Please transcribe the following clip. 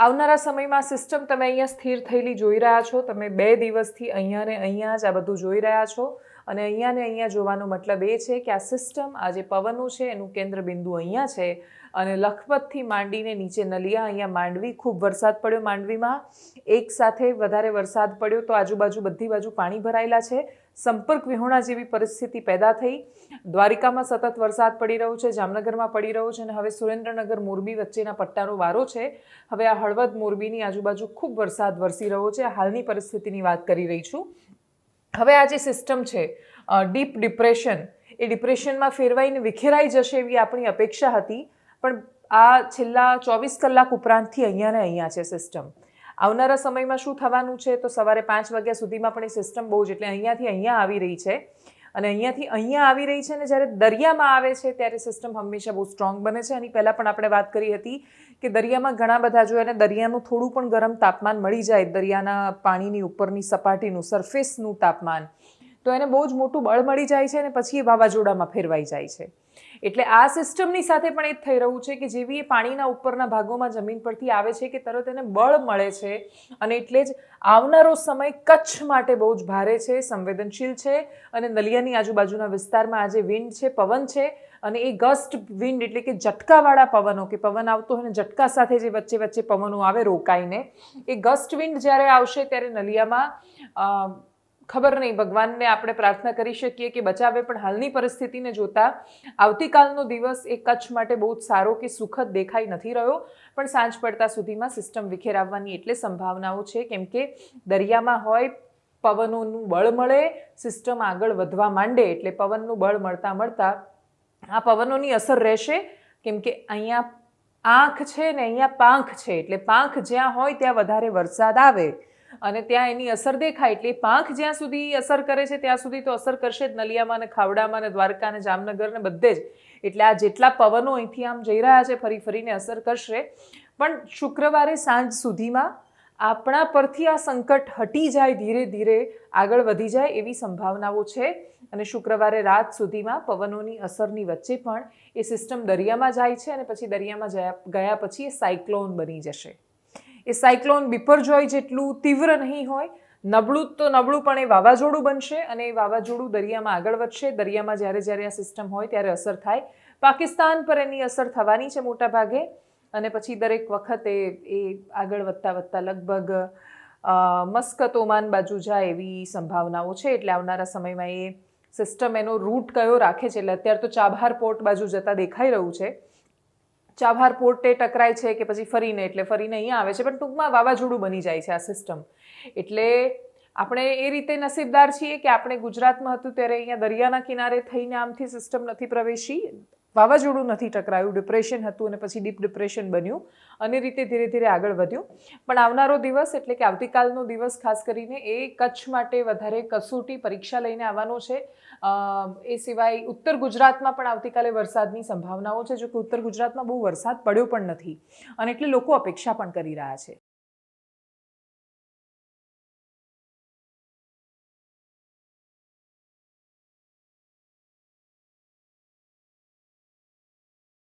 આવનારા સમયમાં સિસ્ટમ તમે અહીંયા સ્થિર થયેલી જોઈ રહ્યા છો. તમે 2 દિવસથી અહીંયા ને અહીંયા જ આ બધું જોઈ રહ્યા છો અને અહીંયા ને અહીંયા જોવાનો મતલબ એ છે કે આ સિસ્ટમ, આ જે પવનો છે એનું કેન્દ્ર બિંદુ અહીંયા છે અને લખપતથી માંડીને નીચે નલિયા, અહીંયા માંડવી, ખૂબ વરસાદ પડ્યો માંડવીમાં. એક સાથે વધારે વરસાદ પડ્યો તો આજુબાજુ બધી બાજુ પાણી ભરાયેલા છે. સંપર્ક વિહોણા જેવી પરિસ્થિતિ પેદા થઈ. દ્વારિકામાં સતત વરસાદ પડી રહ્યો છે, જામનગરમાં પડી રહ્યો છે અને હવે સુરેન્દ્રનગર મોરબી વચ્ચેના પટ્ટાનો વારો છે. હવે આ હળવદ મોરબીની આજુબાજુ ખૂબ વરસાદ વરસી રહ્યો છે. હાલની પરિસ્થિતિની વાત કરી રહી છું. હવે આ જે સિસ્ટમ છે ડીપ ડિપ્રેશન, એ ડિપ્રેશનમાં ફેરવાઈને વિખેરાઈ જશે એવી આપણી અપેક્ષા હતી, પણ આ છેલ્લા 24 કલાક ઉપરાંતથી અહીંયા ને અહીંયા છે સિસ્ટમ. આવનારા સમયમાં શું થવાનું છે તો સવારે 5 વાગ્યા સુધીમાં પણ એ સિસ્ટમ બહુ જ, એટલે અહીંયાથી અહીંયા આવી રહી છે અને અહીંયાથી અહીંયા આવી રહી છે. અને જ્યારે દરિયામાં આવે છે ત્યારે સિસ્ટમ હંમેશા બહુ સ્ટ્રોંગ બને છે. આની પહેલાં પણ આપણે વાત કરી હતી કે દરિયામાં ઘણા બધા જો એને દરિયાનું થોડું પણ ગરમ તાપમાન મળી જાય, દરિયાના પાણીની ઉપરની સપાટીનું સરફેસનું તાપમાન, તો એને બહુ જ મોટું બળ મળી જાય છે અને પછી એ વાવાઝોડામાં ફેરવાઈ જાય છે. એટલે આ સિસ્ટમની સાથે પણ એ જ થઈ રહ્યું છે કે જેવી એ પાણીના ઉપરના ભાગોમાં જમીન પરથી આવે છે કે તરત એને બળ મળે છે અને એટલે જ આવનારો સમય કચ્છ માટે બહુ જ ભારે છે, સંવેદનશીલ છે. અને નલિયાની આજુબાજુના વિસ્તારમાં આ જે વિન્ડ છે, પવન છે, અને એ ગસ્ટ વિન્ડ એટલે કે ઝટકાવાળા પવનો, કે પવન આવતો હોય ને ઝટકા સાથે જે વચ્ચે વચ્ચે પવનો આવે રોકાઈને, એ ગસ્ટ વિન્ડ જ્યારે આવશે ત્યારે નલિયામાં ખબર નહીં, ભગવાનને આપણે પ્રાર્થના કરી શકીએ કે બચાવે, પણ હાલની પરિસ્થિતિને જોતા આવતીકાલનો દિવસ એ કચ્છ માટે બહુ જ સારો કે સુખદ દેખાઈ નથી રહ્યો. પણ સાંજ પડતા સુધીમાં સિસ્ટમ વિખેરાવવાની એટલે સંભાવનાઓ છે, કેમ કે દરિયામાં હોય, પવનોનું બળ મળે, સિસ્ટમ આગળ વધવા માંડે એટલે પવનનું બળ મળતા મળતા આ પવનોની અસર રહેશે. કેમ કે અહીંયા આંખ છે ને અહીંયા પાંખ છે, એટલે પાંખ જ્યાં હોય ત્યાં વધારે વરસાદ આવે અને ત્યાં એની અસર દેખાય. એટલે પાંખ જ્યાં સુધી અસર કરે છે ત્યાં સુધી તો અસર કરશે જ નલિયામાં ને ખાવડામાં ને દ્વારકા ને જામનગર ને બધે જ. એટલે આ જેટલા પવનો અહીંથી આમ જઈ રહ્યા છે ફરી ફરીને અસર કરશે. પણ શુક્રવારે સાંજ સુધીમાં આપણા પરથી આ સંકટ હટી જાય, ધીરે ધીરે આગળ વધી જાય એવી સંભાવનાઓ છે. અને શુક્રવારે રાત સુધીમાં પવનોની અસરની વચ્ચે પણ એ સિસ્ટમ દરિયામાં જાય છે અને પછી દરિયામાં ગયા પછી એ સાયક્લોન બની જશે. એ સાયક્લોન બિપરજોય જેટલું તીવ્ર નહીં હોય, નબળું તો નબળું, પણ એ વાવાઝોડું બનશે અને એ વાવાઝોડું દરિયામાં આગળ વધશે. દરિયામાં જ્યારે જ્યારે આ સિસ્ટમ હોય ત્યારે અસર થાય. પાકિસ્તાન પર એની અસર થવાની છે મોટા ભાગે અને પછી દરેક વખતે એ આગળ વધતા વધતા લગભગ મસ્કત, ઓમાન બાજુ જાય એવી સંભાવનાઓ છે. એટલે આવનારા સમયમાં એ સિસ્ટમ એનો રૂટ કયો રાખે છે, એટલે અત્યારે તો ચાબહાર પોર્ટ બાજુ જતા દેખાઈ રહ્યું છે. ચાબહાર પોર્ટે ટકરાય છે કે પછી ફરીને, એટલે ફરીને અહીંયા આવે છે, પણ ટૂંકમાં વાવાઝોડું બની જાય છે આ સિસ્ટમ. એટલે આપણે એ રીતે નસીબદાર છીએ કે આપણે ગુજરાતમાં હતું ત્યારે અહીંયા દરિયાના કિનારે થઈને આમથી સિસ્ટમ નથી પ્રવેશી, વાવાઝોડું નથી ટકરાયું, ડિપ્રેશન હતું અને પછી ડીપ ડિપ્રેશન બન્યું અને રીતે ધીરે ધીરે આગળ વધ્યું. પણ આવનારો દિવસ એટલે કે આવતીકાલનો દિવસ ખાસ કરીને એ કચ્છ માટે વધારે કસોટી પરીક્ષા લઈને આવવાનો છે. એ સિવાય ઉત્તર ગુજરાતમાં પણ આવતીકાલે વરસાદની સંભાવનાઓ છે, જો કે ઉત્તર ગુજરાતમાં બહુ વરસાદ પડ્યો પણ નથી અને એટલે લોકો અપેક્ષા પણ કરી રહ્યા છે.